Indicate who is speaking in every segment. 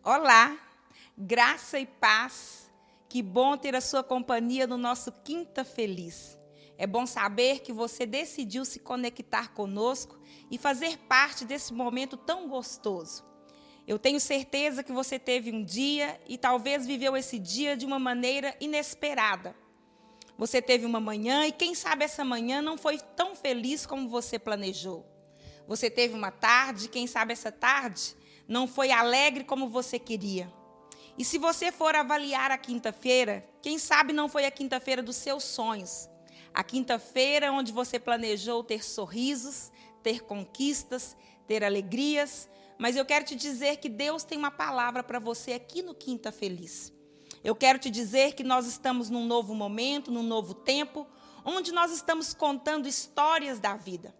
Speaker 1: Olá, graça e paz, que bom ter a sua companhia no nosso Quinta Feliz. É bom saber que você decidiu se conectar conosco e fazer parte desse momento tão gostoso. Eu tenho certeza que você teve um dia e talvez viveu esse dia de uma maneira inesperada. Você teve uma manhã e quem sabe essa manhã não foi tão feliz como você planejou. Você teve uma tarde, quem sabe essa tarde não foi alegre como você queria. E se você for avaliar a quinta-feira, quem sabe não foi a quinta-feira dos seus sonhos. A quinta-feira onde você planejou ter sorrisos, ter conquistas, ter alegrias. Mas eu quero te dizer que Deus tem uma palavra para você aqui no Quinta Feliz. Eu quero te dizer que nós estamos num novo momento, num novo tempo, onde nós estamos contando histórias da vida.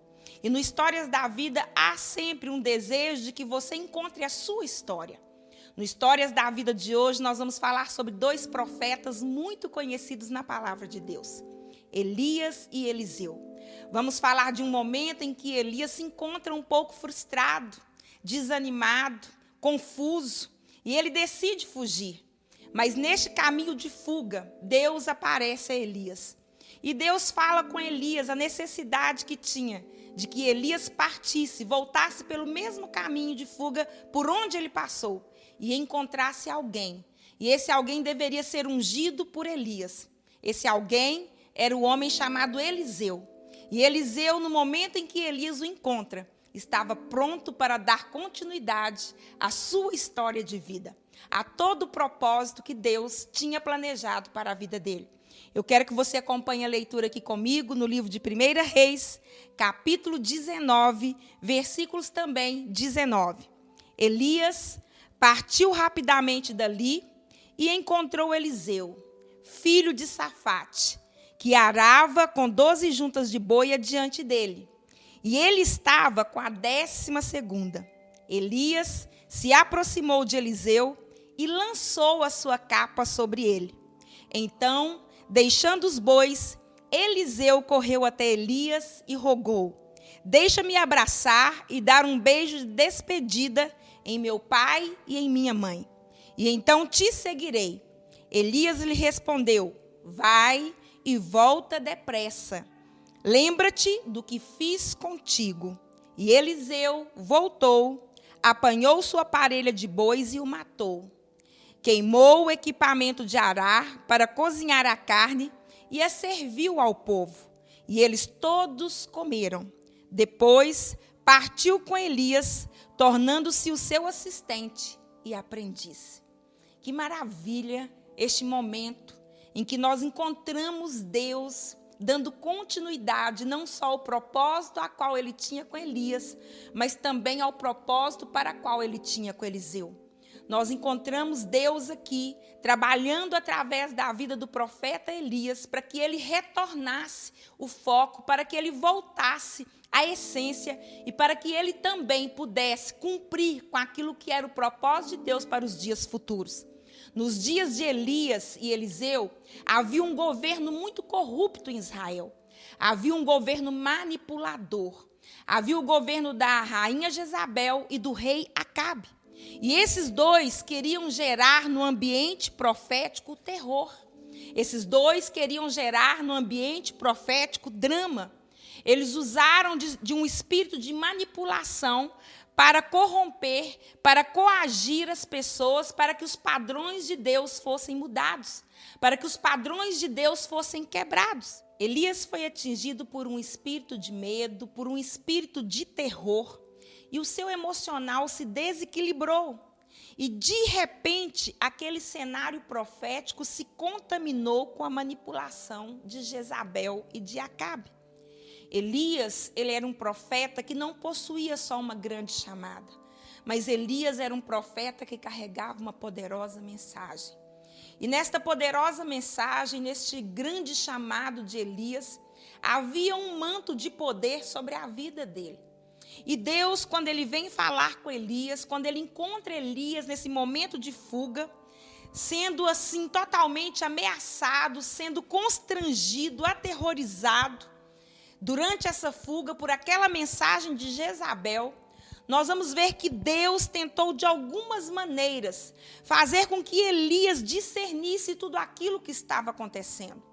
Speaker 1: E no Histórias da Vida há sempre um desejo de que você encontre a sua história. No Histórias da Vida de hoje nós vamos falar sobre dois profetas muito conhecidos na palavra de Deus, Elias e Eliseu. Vamos falar de um momento em que Elias se encontra um pouco frustrado, desanimado, confuso, e ele decide fugir. Mas neste caminho de fuga, Deus aparece a Elias. E Deus fala com Elias a necessidade que tinha de que Elias partisse, voltasse pelo mesmo caminho de fuga por onde ele passou e encontrasse alguém. E esse alguém deveria ser ungido por Elias. Esse alguém era o homem chamado Eliseu. E Eliseu, no momento em que Elias o encontra, estava pronto para dar continuidade à sua história de vida, a todo o propósito que Deus tinha planejado para a vida dele. Eu quero que você acompanhe a leitura aqui comigo no livro de 1 Reis, capítulo 19, versículos também 19. Elias partiu rapidamente dali e encontrou Eliseu, filho de Safate, que arava com 12 juntas de boi adiante dele. E ele estava com a 12ª. Elias se aproximou de Eliseu e lançou a sua capa sobre ele. Então, deixando os bois, Eliseu correu até Elias e rogou: deixa-me abraçar e dar um beijo de despedida em meu pai e em minha mãe. E então te seguirei. Elias lhe respondeu: vai e volta depressa. Lembra-te do que fiz contigo. E Eliseu voltou, apanhou sua parelha de bois e o matou. Queimou o equipamento de arar para cozinhar a carne e a serviu ao povo. E eles todos comeram. Depois partiu com Elias, tornando-se o seu assistente e aprendiz. Que maravilha este momento em que nós encontramos Deus dando continuidade não só ao propósito a qual ele tinha com Elias, mas também ao propósito para o qual ele tinha com Eliseu. Nós encontramos Deus aqui, trabalhando através da vida do profeta Elias, para que ele retornasse o foco, para que ele voltasse à essência e para que ele também pudesse cumprir com aquilo que era o propósito de Deus para os dias futuros. Nos dias de Elias e Eliseu, havia um governo muito corrupto em Israel. Havia um governo manipulador. Havia o governo da rainha Jezabel e do rei Acabe. E esses dois queriam gerar no ambiente profético terror. Esses dois queriam gerar no ambiente profético drama. Eles usaram de um espírito de manipulação para corromper, para coagir as pessoas, para que os padrões de Deus fossem mudados, para que os padrões de Deus fossem quebrados. Elias foi atingido por um espírito de medo, por um espírito de terror, e o seu emocional se desequilibrou. E, de repente, aquele cenário profético se contaminou com a manipulação de Jezabel e de Acabe. Elias, ele era um profeta que não possuía só uma grande chamada, mas Elias era um profeta que carregava uma poderosa mensagem. E nesta poderosa mensagem, neste grande chamado de Elias, havia um manto de poder sobre a vida dele. E Deus, quando ele vem falar com Elias, quando ele encontra Elias nesse momento de fuga, sendo assim totalmente ameaçado, sendo constrangido, aterrorizado, durante essa fuga por aquela mensagem de Jezabel, nós vamos ver que Deus tentou de algumas maneiras fazer com que Elias discernisse tudo aquilo que estava acontecendo.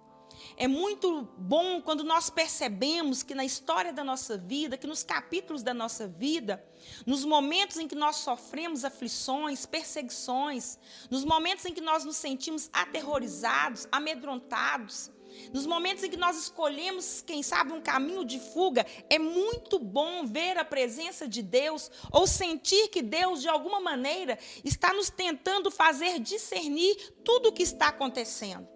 Speaker 1: É muito bom quando nós percebemos que na história da nossa vida, que nos capítulos da nossa vida, nos momentos em que nós sofremos aflições, perseguições, nos momentos em que nós nos sentimos aterrorizados, amedrontados, nos momentos em que nós escolhemos, quem sabe, um caminho de fuga, é muito bom ver a presença de Deus ou sentir que Deus, de alguma maneira, está nos tentando fazer discernir tudo o que está acontecendo.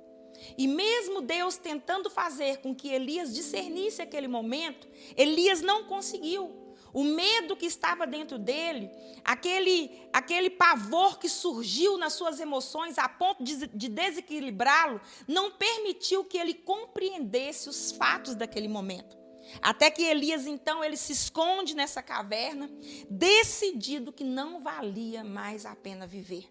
Speaker 1: E mesmo Deus tentando fazer com que Elias discernisse aquele momento, Elias não conseguiu. O medo que estava dentro dele, aquele pavor que surgiu nas suas emoções a ponto de desequilibrá-lo, não permitiu que ele compreendesse os fatos daquele momento. Até que Elias, então, ele se esconde nessa caverna, decidido que não valia mais a pena viver.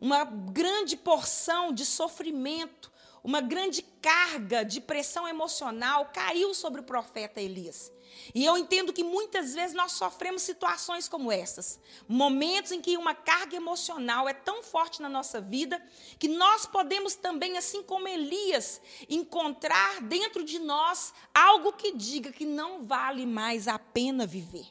Speaker 1: Uma grande porção de sofrimento, uma grande carga de pressão emocional caiu sobre o profeta Elias. E eu entendo que muitas vezes nós sofremos situações como essas. Momentos em que uma carga emocional é tão forte na nossa vida, que nós podemos também, assim como Elias, encontrar dentro de nós algo que diga que não vale mais a pena viver.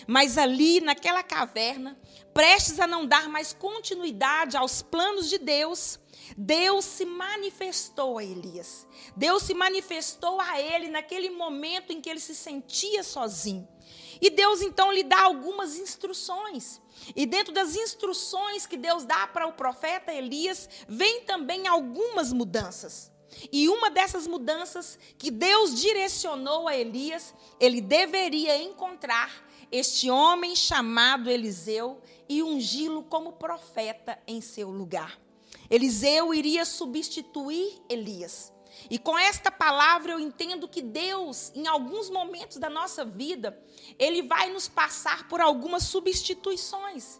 Speaker 1: Mas ali, naquela caverna, prestes a não dar mais continuidade aos planos de Deus, Deus se manifestou a Elias. Deus se manifestou a ele naquele momento em que ele se sentia sozinho. E Deus, então, lhe dá algumas instruções. E dentro das instruções que Deus dá para o profeta Elias, vem também algumas mudanças. E uma dessas mudanças que Deus direcionou a Elias, ele deveria encontrar este homem chamado Eliseu e ungí-lo como profeta em seu lugar. Eliseu iria substituir Elias. E com esta palavra eu entendo que Deus, em alguns momentos da nossa vida, ele vai nos passar por algumas substituições.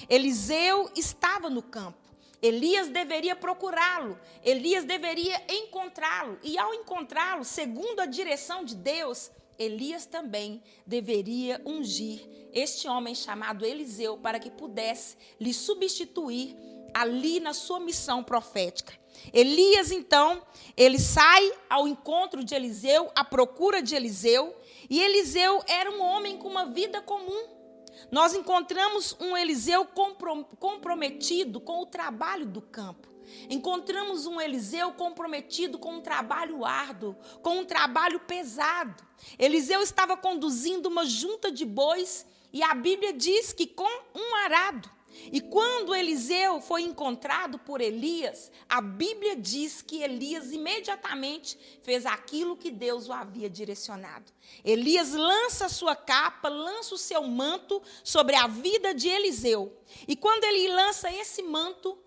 Speaker 1: Eliseu estava no campo. Elias deveria procurá-lo, Elias deveria encontrá-lo. E ao encontrá-lo, segundo a direção de Deus, Elias também deveria ungir este homem chamado Eliseu para que pudesse lhe substituir ali na sua missão profética. Elias, então, ele sai ao encontro de Eliseu, à procura de Eliseu, e Eliseu era um homem com uma vida comum. Nós encontramos um Eliseu comprometido com o trabalho do campo. Encontramos um Eliseu comprometido com um trabalho árduo, com um trabalho pesado. Eliseu estava conduzindo uma junta de bois e a Bíblia diz que com um arado. E quando Eliseu foi encontrado por Elias, a Bíblia diz que Elias imediatamente fez aquilo que Deus o havia direcionado. Elias lança a sua capa, lança o seu manto sobre a vida de Eliseu. E quando ele lança esse manto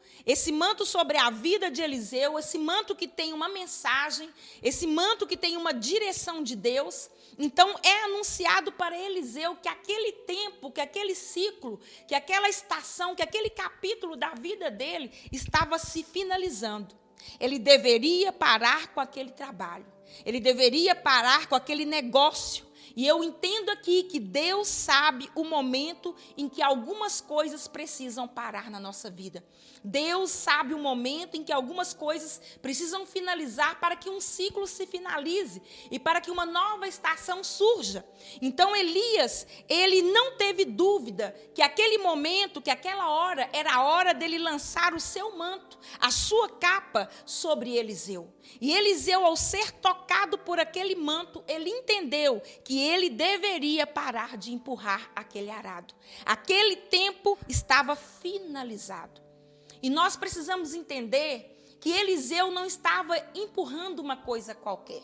Speaker 1: sobre a vida de Eliseu, esse manto que tem uma mensagem, esse manto que tem uma direção de Deus, então é anunciado para Eliseu que aquele tempo, que aquele ciclo, que aquela estação, que aquele capítulo da vida dele estava se finalizando. Ele deveria parar com aquele trabalho, ele deveria parar com aquele negócio. E eu entendo aqui que Deus sabe o momento em que algumas coisas precisam parar na nossa vida. Deus sabe o momento em que algumas coisas precisam finalizar para que um ciclo se finalize e para que uma nova estação surja. Então Elias, ele não teve dúvida que aquele momento, que aquela hora, era a hora dele lançar o seu manto, a sua capa sobre Eliseu. E Eliseu, ao ser tocado por aquele manto, ele entendeu que ele deveria parar de empurrar aquele arado. Aquele tempo estava finalizado. E nós precisamos entender que Eliseu não estava empurrando uma coisa qualquer.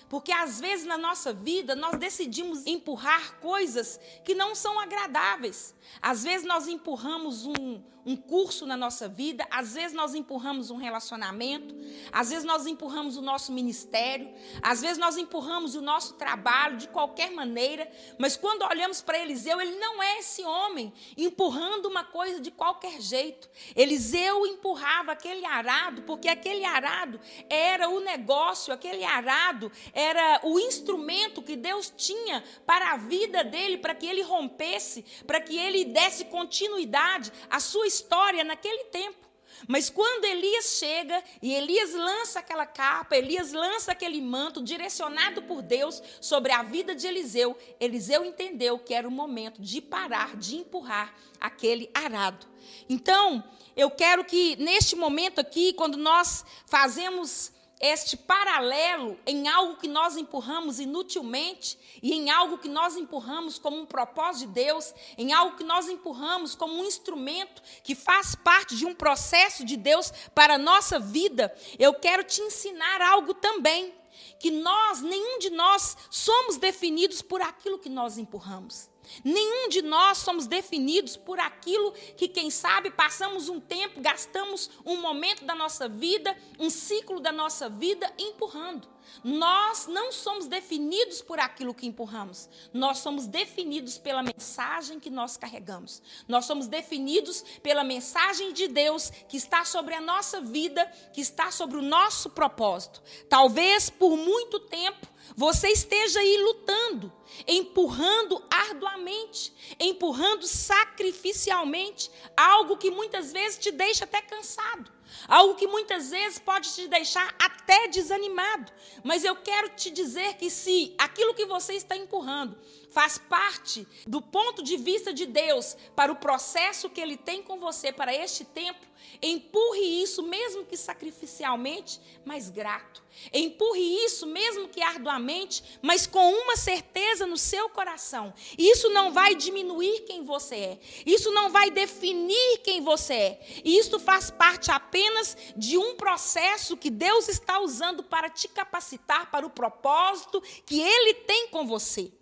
Speaker 1: Porque às vezes na nossa vida nós decidimos empurrar coisas que não são agradáveis. Às vezes nós empurramos um curso na nossa vida, às vezes nós empurramos um relacionamento, às vezes nós empurramos o nosso ministério, às vezes nós empurramos o nosso trabalho de qualquer maneira, mas quando olhamos para Eliseu, ele não é esse homem empurrando uma coisa de qualquer jeito. Eliseu empurrava aquele arado, porque aquele arado era o negócio, aquele arado era o instrumento que Deus tinha para a vida dele, para que ele rompesse, para que ele desse continuidade à sua história naquele tempo. Mas quando Elias chega e Elias lança aquela capa, Elias lança aquele manto direcionado por Deus sobre a vida de Eliseu, Eliseu entendeu que era o momento de parar, de empurrar aquele arado. Então, eu quero que neste momento aqui, quando nós fazemos este paralelo em algo que nós empurramos inutilmente e em algo que nós empurramos como um propósito de Deus, em algo que nós empurramos como um instrumento que faz parte de um processo de Deus para a nossa vida, eu quero te ensinar algo também, que nenhum de nós somos definidos por aquilo que nós empurramos. Nenhum de nós somos definidos por aquilo que, quem sabe, passamos um tempo, gastamos um momento da nossa vida, um ciclo da nossa vida empurrando. Nós não somos definidos por aquilo que empurramos. Nós somos definidos pela mensagem que nós carregamos. Nós somos definidos pela mensagem de Deus que está sobre a nossa vida, que está sobre o nosso propósito. Talvez por muito tempo você esteja aí lutando, empurrando arduamente, empurrando sacrificialmente, algo que muitas vezes te deixa até cansado, algo que muitas vezes pode te deixar até desanimado. Mas eu quero te dizer que se aquilo que você está empurrando faz parte do ponto de vista de Deus para o processo que Ele tem com você para este tempo, empurre isso, mesmo que sacrificialmente, mas grato. Empurre isso, mesmo que arduamente, mas com uma certeza no seu coração. Isso não vai diminuir quem você é. Isso não vai definir quem você é. Isso faz parte apenas de um processo que Deus está usando para te capacitar para o propósito que Ele tem com você.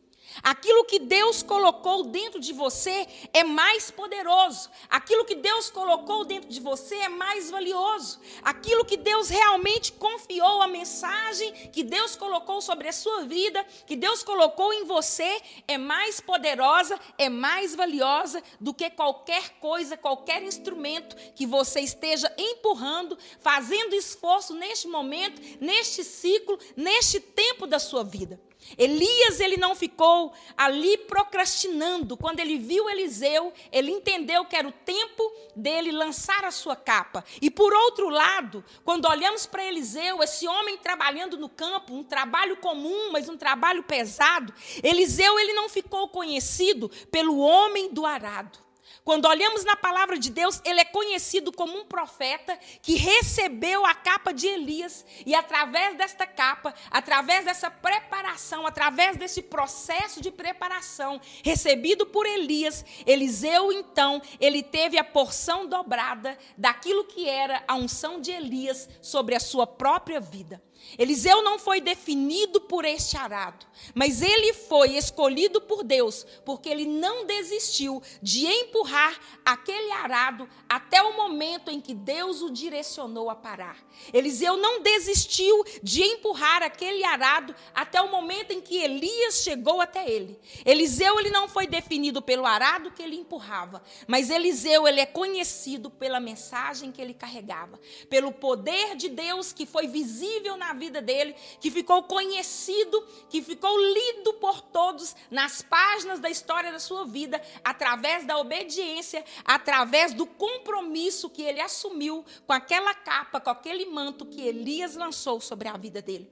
Speaker 1: Aquilo que Deus colocou dentro de você é mais poderoso. Aquilo que Deus colocou dentro de você é mais valioso. Aquilo que Deus realmente confiou, a mensagem que Deus colocou sobre a sua vida, que Deus colocou em você, é mais poderosa, é mais valiosa do que qualquer coisa, qualquer instrumento que você esteja empurrando, fazendo esforço neste momento, neste ciclo, neste tempo da sua vida. Elias, ele não ficou ali procrastinando. Quando ele viu Eliseu, ele entendeu que era o tempo dele lançar a sua capa. E por outro lado, quando olhamos para Eliseu, esse homem trabalhando no campo, um trabalho comum, mas um trabalho pesado, Eliseu, ele não ficou conhecido pelo homem do arado. Quando olhamos na palavra de Deus, ele é conhecido como um profeta que recebeu a capa de Elias e através desta capa, através dessa preparação, através desse processo de preparação recebido por Elias, Eliseu então, ele teve a porção dobrada daquilo que era a unção de Elias sobre a sua própria vida. Eliseu não foi definido por este arado, mas ele foi escolhido por Deus, porque ele não desistiu de empurrar aquele arado até o momento em que Deus o direcionou a parar. Eliseu não desistiu de empurrar aquele arado até o momento em que Elias chegou até ele. Eliseu, ele não foi definido pelo arado que ele empurrava, mas Eliseu, ele é conhecido pela mensagem que ele carregava, pelo poder de Deus que foi visível na vida dele, que ficou conhecido, que ficou lido por todos nas páginas da história da sua vida, através da obediência, através do compromisso que ele assumiu com aquela capa, com aquele manto que Elias lançou sobre a vida dele.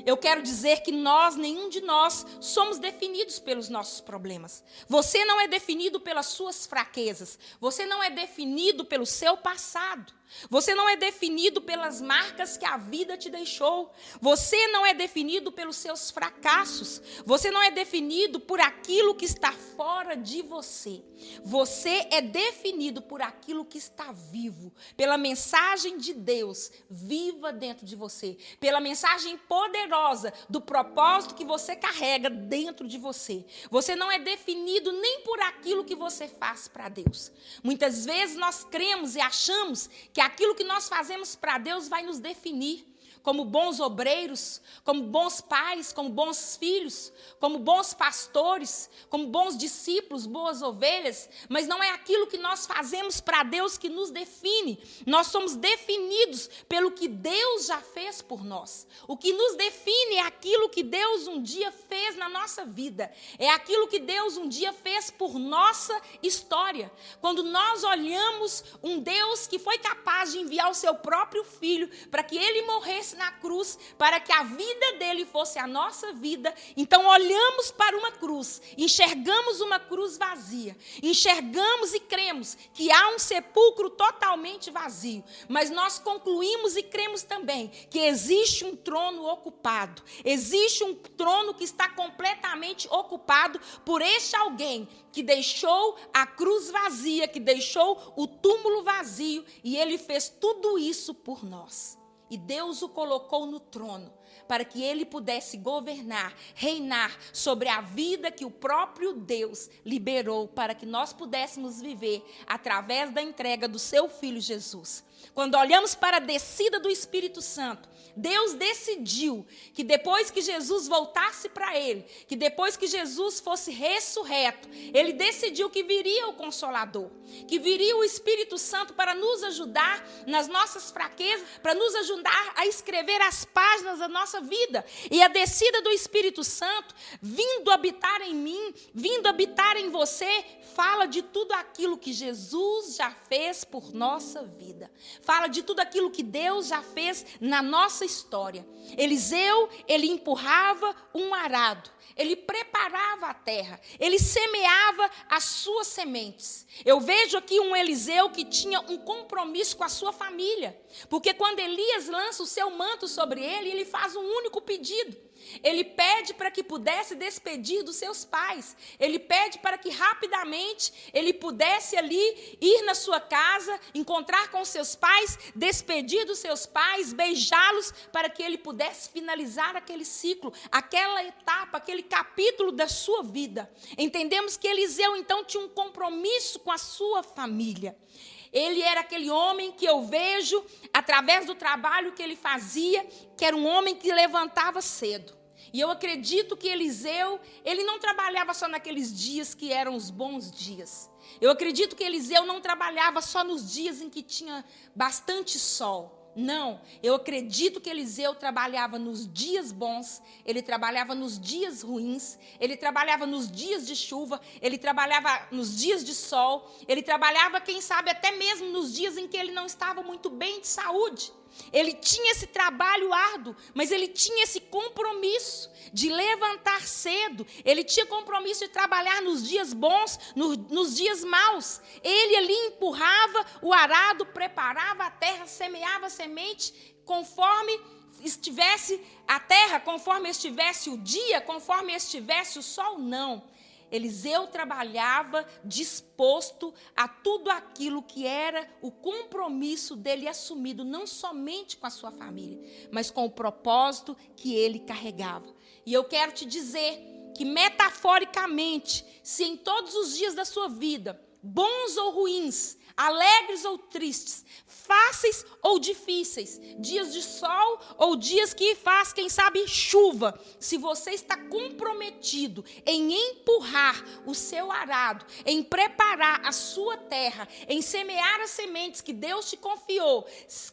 Speaker 1: Eu quero dizer que nenhum de nós somos definidos pelos nossos problemas. Você não é definido pelas suas fraquezas. Você não é definido pelo seu passado. Você não é definido pelas marcas que a vida te deixou. Você não é definido pelos seus fracassos. Você não é definido por aquilo que está fora de você. Você é definido por aquilo que está vivo, pela mensagem de Deus viva dentro de você, pela mensagem poderosa do propósito que você carrega dentro de você. Você não é definido nem por aquilo que você faz para Deus. Muitas vezes nós cremos e achamos que aquilo que nós fazemos para Deus vai nos definir. como bons obreiros, como bons pais, como bons filhos, como bons pastores, como bons discípulos, boas ovelhas, mas não é aquilo que nós fazemos para Deus que nos define. Nós somos definidos pelo que Deus já fez por nós. O que nos define é aquilo que Deus um dia fez na nossa vida, é aquilo que Deus um dia fez por nossa história. Quando nós olhamos um Deus que foi capaz de enviar o seu próprio filho para que ele morresse na cruz, para que a vida dele fosse a nossa vida, então olhamos para uma cruz, enxergamos uma cruz vazia, enxergamos e cremos que há um sepulcro totalmente vazio, mas nós concluímos e cremos também que existe um trono ocupado, existe um trono que está completamente ocupado por este alguém que deixou a cruz vazia, que deixou o túmulo vazio, e ele fez tudo isso por nós. E Deus o colocou no trono para que ele pudesse governar, reinar sobre a vida que o próprio Deus liberou para que nós pudéssemos viver através da entrega do seu Filho Jesus. Quando olhamos para a descida do Espírito Santo, Deus decidiu que depois que Jesus voltasse para ele, que depois que Jesus fosse ressurreto, ele decidiu que viria o Consolador, que viria o Espírito Santo para nos ajudar nas nossas fraquezas, para nos ajudar a escrever as páginas da nossa vida. E a descida do Espírito Santo, vindo habitar em mim, vindo habitar em você, fala de tudo aquilo que Jesus já fez por nossa vida. Fala de tudo aquilo que Deus já fez na nossa história. Eliseu, ele empurrava um arado, ele preparava a terra, ele semeava as suas sementes. Eu vejo aqui um Eliseu que tinha um compromisso com a sua família, porque quando Elias lança o seu manto sobre ele, ele faz um único pedido. Ele pede para que pudesse despedir dos seus pais. Ele pede para que rapidamente ele pudesse ali ir na sua casa, encontrar com seus pais, despedir dos seus pais, beijá-los, para que ele pudesse finalizar aquele ciclo, aquela etapa, aquele capítulo da sua vida. Entendemos que Eliseu então tinha um compromisso com a sua família. Ele era aquele homem que eu vejo, através do trabalho que ele fazia, que era um homem que levantava cedo. E eu acredito que Eliseu, ele não trabalhava só naqueles dias que eram os bons dias. Eu acredito que Eliseu não trabalhava só nos dias em que tinha bastante sol. Não, eu acredito que Eliseu trabalhava nos dias bons, ele trabalhava nos dias ruins, ele trabalhava nos dias de chuva, ele trabalhava nos dias de sol, ele trabalhava, quem sabe, até mesmo nos dias em que ele não estava muito bem de saúde. Ele tinha esse trabalho árduo, mas ele tinha esse compromisso de levantar cedo. Ele tinha compromisso de trabalhar nos dias bons, nos dias maus. Ele ali empurrava o arado, preparava a terra, semeava a semente, conforme estivesse a terra, conforme estivesse o dia, conforme estivesse o sol, não. Eliseu trabalhava disposto a tudo aquilo que era o compromisso dele assumido, não somente com a sua família, mas com o propósito que ele carregava. E eu quero te dizer que, metaforicamente, se em todos os dias da sua vida, bons ou ruins, alegres ou tristes, fáceis ou difíceis, dias de sol ou dias que faz, quem sabe, chuva, se você está comprometido em empurrar o seu arado, em preparar a sua terra, em semear as sementes que Deus te confiou,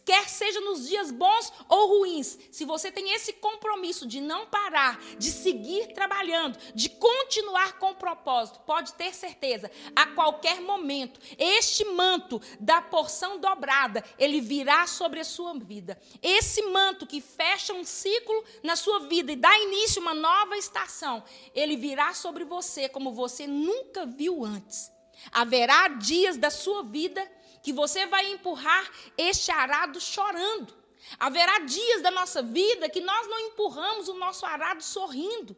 Speaker 1: quer seja nos dias bons ou ruins, se você tem esse compromisso de não parar, de seguir trabalhando, de continuar com o propósito, pode ter certeza, a qualquer momento, este manto da porção dobrada, ele virá sobre a sua vida. Esse manto que fecha um ciclo na sua vida e dá início a uma nova estação, ele virá sobre você como você nunca viu antes. Haverá dias da sua vida que você vai empurrar este arado chorando. Haverá dias da nossa vida que nós não empurramos o nosso arado sorrindo.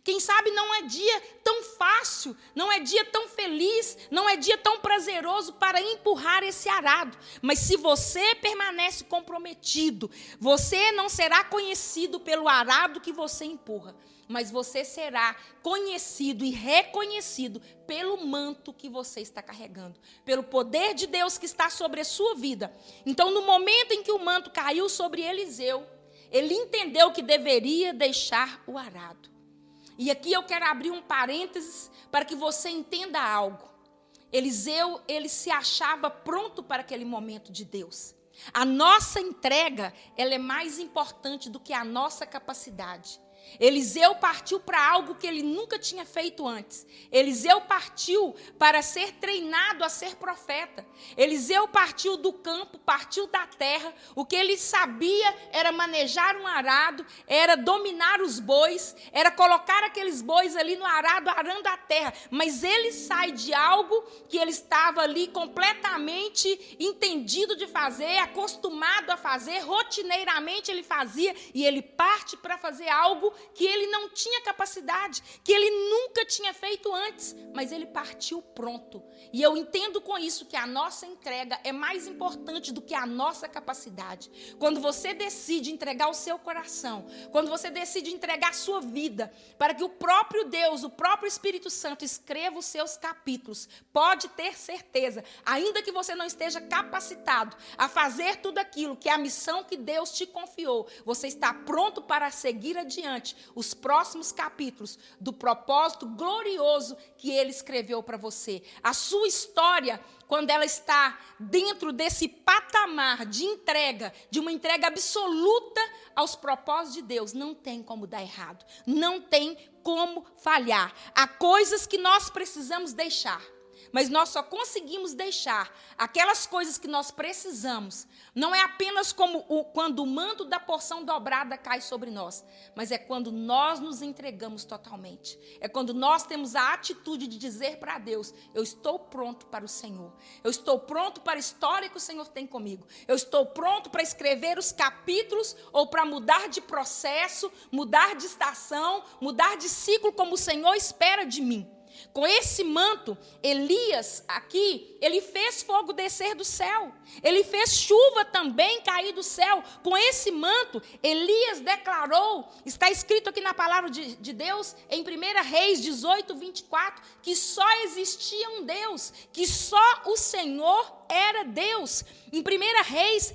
Speaker 1: Quem sabe não é dia tão fácil, não é dia tão feliz, não é dia tão prazeroso para empurrar esse arado. Mas se você permanece comprometido, você não será conhecido pelo arado que você empurra, mas você será conhecido e reconhecido pelo manto que você está carregando, pelo poder de Deus que está sobre a sua vida. Então, no momento em que o manto caiu sobre Eliseu, ele entendeu que deveria deixar o arado. E aqui eu quero abrir um parênteses para que você entenda algo. Eliseu, ele se achava pronto para aquele momento de Deus. A nossa entrega, ela é mais importante do que a nossa capacidade. Eliseu partiu para algo que ele nunca tinha feito antes. Eliseu partiu para ser treinado a ser profeta. Eliseu partiu do campo, partiu da terra. O que ele sabia era manejar um arado, era dominar os bois, era colocar aqueles bois ali no arado, arando a terra. Mas ele sai de algo que ele estava ali completamente entendido de fazer, acostumado a fazer, rotineiramente ele fazia, e ele parte para fazer algo que ele não tinha capacidade, que ele nunca tinha feito antes, mas ele partiu pronto. E eu entendo com isso que a nossa entrega é mais importante do que a nossa capacidade. Quando você decide entregar o seu coração, quando você decide entregar a sua vida, para que o próprio Deus, o próprio Espírito Santo escreva os seus capítulos, pode ter certeza, ainda que você não esteja capacitado a fazer tudo aquilo que é a missão que Deus te confiou, você está pronto para seguir adiante os próximos capítulos do propósito glorioso que ele escreveu para você. A sua história, quando ela está dentro desse patamar de entrega, de uma entrega absoluta aos propósitos de Deus, não tem como dar errado, não tem como falhar. Há coisas que nós precisamos deixar, mas nós só conseguimos deixar aquelas coisas que nós precisamos. Não é apenas quando o manto da porção dobrada cai sobre nós, mas é quando nós nos entregamos totalmente. É quando nós temos a atitude de dizer para Deus: eu estou pronto para o Senhor. Eu estou pronto para a história que o Senhor tem comigo. Eu estou pronto para escrever os capítulos ou para mudar de processo, mudar de estação, mudar de ciclo como o Senhor espera de mim. Com esse manto, Elias aqui, ele fez fogo descer do céu. Ele fez chuva também cair do céu. Com esse manto, Elias declarou, está escrito aqui na palavra de Deus, em 1 Reis 18, 24, que só existia um Deus, que só o Senhor era Deus. Em 1 Reis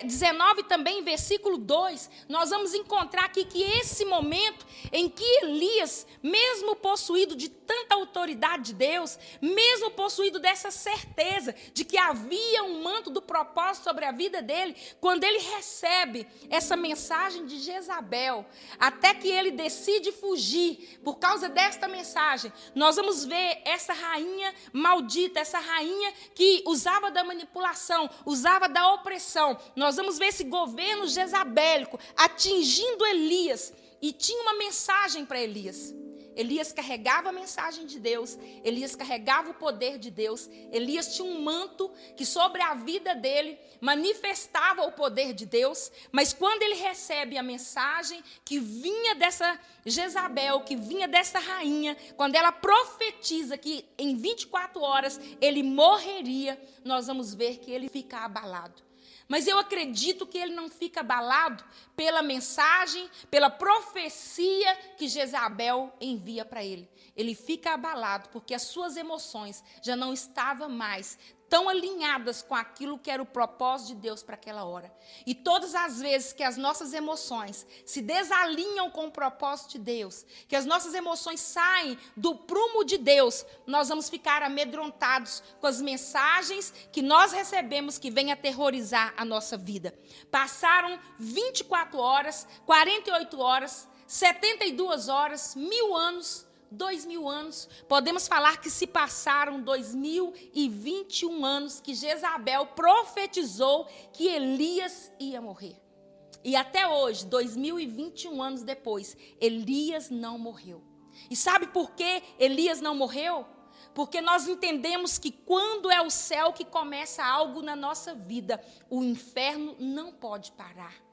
Speaker 1: 19 também, versículo 2, nós vamos encontrar aqui que esse momento em que Elias, mesmo possuído de tanta autoridade de Deus, mesmo possuído dessa certeza de que havia um manto do propósito sobre a vida dele, quando ele recebe essa mensagem de Jezabel, até que ele decide fugir por causa desta mensagem, nós vamos ver essa rainha maldita, essa rainha que usava da manipulação, usava da opressão. Nós vamos ver esse governo jezabélico atingindo Elias, e tinha uma mensagem para Elias. Elias carregava a mensagem de Deus, Elias carregava o poder de Deus, Elias tinha um manto que sobre a vida dele manifestava o poder de Deus, mas quando ele recebe a mensagem que vinha dessa Jezabel, que vinha dessa rainha, quando ela profetiza que em 24 horas ele morreria, nós vamos ver que ele fica abalado. Mas eu acredito que ele não fica abalado pela mensagem, pela profecia que Jezabel envia para ele. Ele fica abalado porque as suas emoções já não estavam mais tão alinhadas com aquilo que era o propósito de Deus para aquela hora. E todas as vezes que as nossas emoções se desalinham com o propósito de Deus, que as nossas emoções saem do prumo de Deus, nós vamos ficar amedrontados com as mensagens que nós recebemos que vêm aterrorizar a nossa vida. Passaram 24 horas, 48 horas, 72 horas, 1000 anos, 2000 anos, podemos falar que se passaram 2021 anos que Jezabel profetizou que Elias ia morrer. E até hoje, 2021 anos depois, Elias não morreu. E sabe por que Elias não morreu? Porque nós entendemos que quando é o céu que começa algo na nossa vida, o inferno não pode parar.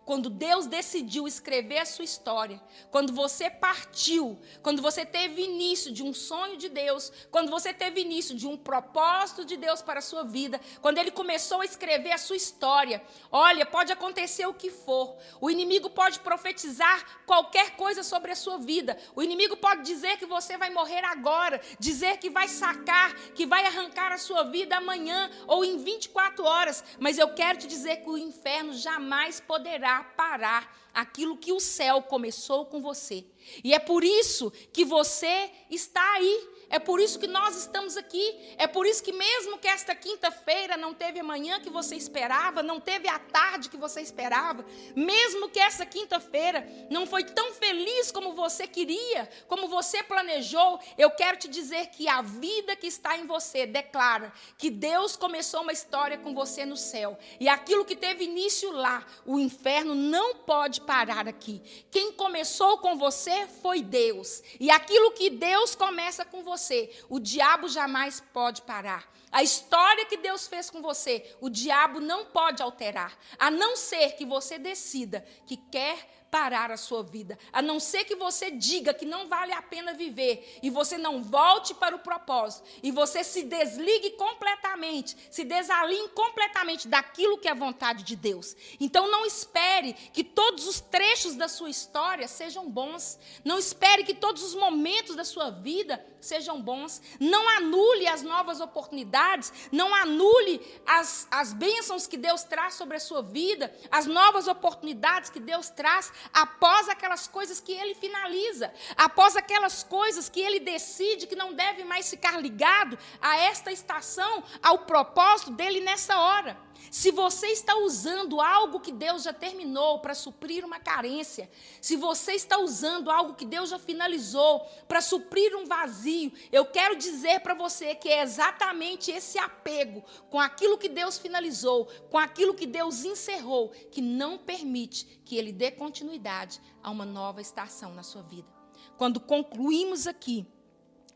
Speaker 1: Quando Deus decidiu escrever a sua história, quando você partiu, quando você teve início de um sonho de Deus, quando você teve início de um propósito de Deus para a sua vida, quando Ele começou a escrever a sua história, olha, pode acontecer o que for, o inimigo pode profetizar qualquer coisa sobre a sua vida, o inimigo pode dizer que você vai morrer agora, dizer que vai sacar, que vai arrancar a sua vida amanhã ou em 24 horas, mas eu quero te dizer que o inferno jamais poderá parar aquilo que o céu começou com você. E é por isso que você está aí. É por isso que nós estamos aqui. É por isso que mesmo que esta quinta-feira não teve a manhã que você esperava, não teve a tarde que você esperava, mesmo que essa quinta-feira não foi tão feliz como você queria, como você planejou, eu quero te dizer que a vida que está em você declara que Deus começou uma história com você no céu. E aquilo que teve início lá, o inferno não pode parar aqui. Quem começou com você foi Deus. E aquilo que Deus começa com você, o diabo jamais pode parar. A história que Deus fez com você, o diabo não pode alterar, a não ser que você decida que quer parar a sua vida, a não ser que você diga que não vale a pena viver e você não volte para o propósito e você se desligue completamente, se desalinhe completamente daquilo que é a vontade de Deus. Então não espere que todos os trechos da sua história sejam bons, não espere que todos os momentos da sua vida sejam bons, não anule as novas oportunidades, não anule as bênçãos que Deus traz sobre a sua vida, as novas oportunidades que Deus traz após aquelas coisas que Ele finaliza, após aquelas coisas que Ele decide que não deve mais ficar ligado a esta estação, ao propósito dEle nessa hora. Se você está usando algo que Deus já terminou para suprir uma carência, se você está usando algo que Deus já finalizou para suprir um vazio, eu quero dizer para você que é exatamente esse apego com aquilo que Deus finalizou, com aquilo que Deus encerrou, que não permite que Ele dê continuidade a uma nova estação na sua vida. Quando concluímos aqui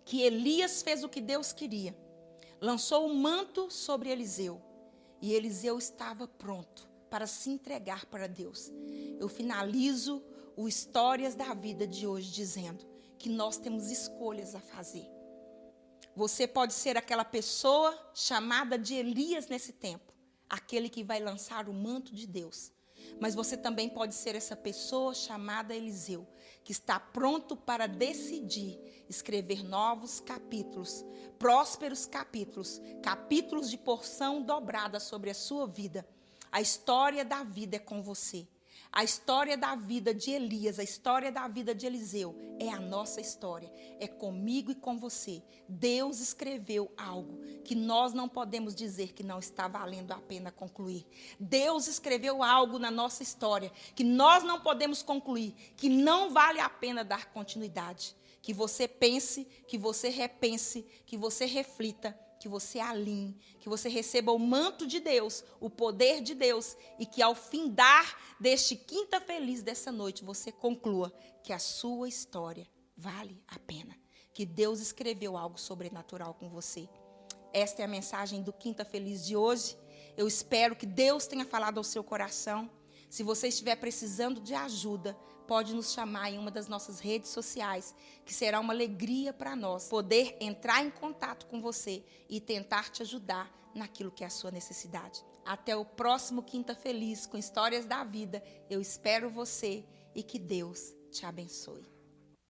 Speaker 1: que Elias fez o que Deus queria, lançou o manto sobre Eliseu, e Eliseu estava pronto para se entregar para Deus. Eu finalizo o Histórias da Vida de hoje dizendo que nós temos escolhas a fazer. Você pode ser aquela pessoa chamada de Elias nesse tempo, aquele que vai lançar o manto de Deus. Mas você também pode ser essa pessoa chamada Eliseu, que está pronto para decidir escrever novos capítulos, prósperos capítulos, capítulos de porção dobrada sobre a sua vida. A história da vida é com você. A história da vida de Elias, a história da vida de Eliseu é a nossa história, é comigo e com você. Deus escreveu algo que nós não podemos dizer que não está valendo a pena concluir. Deus escreveu algo na nossa história que nós não podemos concluir, que não vale a pena dar continuidade. Que você pense, que você repense, que você reflita, que você alinhe, que você receba o manto de Deus, o poder de Deus, e que ao findar deste quinta feliz dessa noite, você conclua que a sua história vale a pena, que Deus escreveu algo sobrenatural com você. Esta é a mensagem do Quinta Feliz de hoje. Eu espero que Deus tenha falado ao seu coração. Se você estiver precisando de ajuda, pode nos chamar em uma das nossas redes sociais, que será uma alegria para nós poder entrar em contato com você e tentar te ajudar naquilo que é a sua necessidade. Até o próximo Quinta Feliz com Histórias da Vida. Eu espero você e que Deus te abençoe.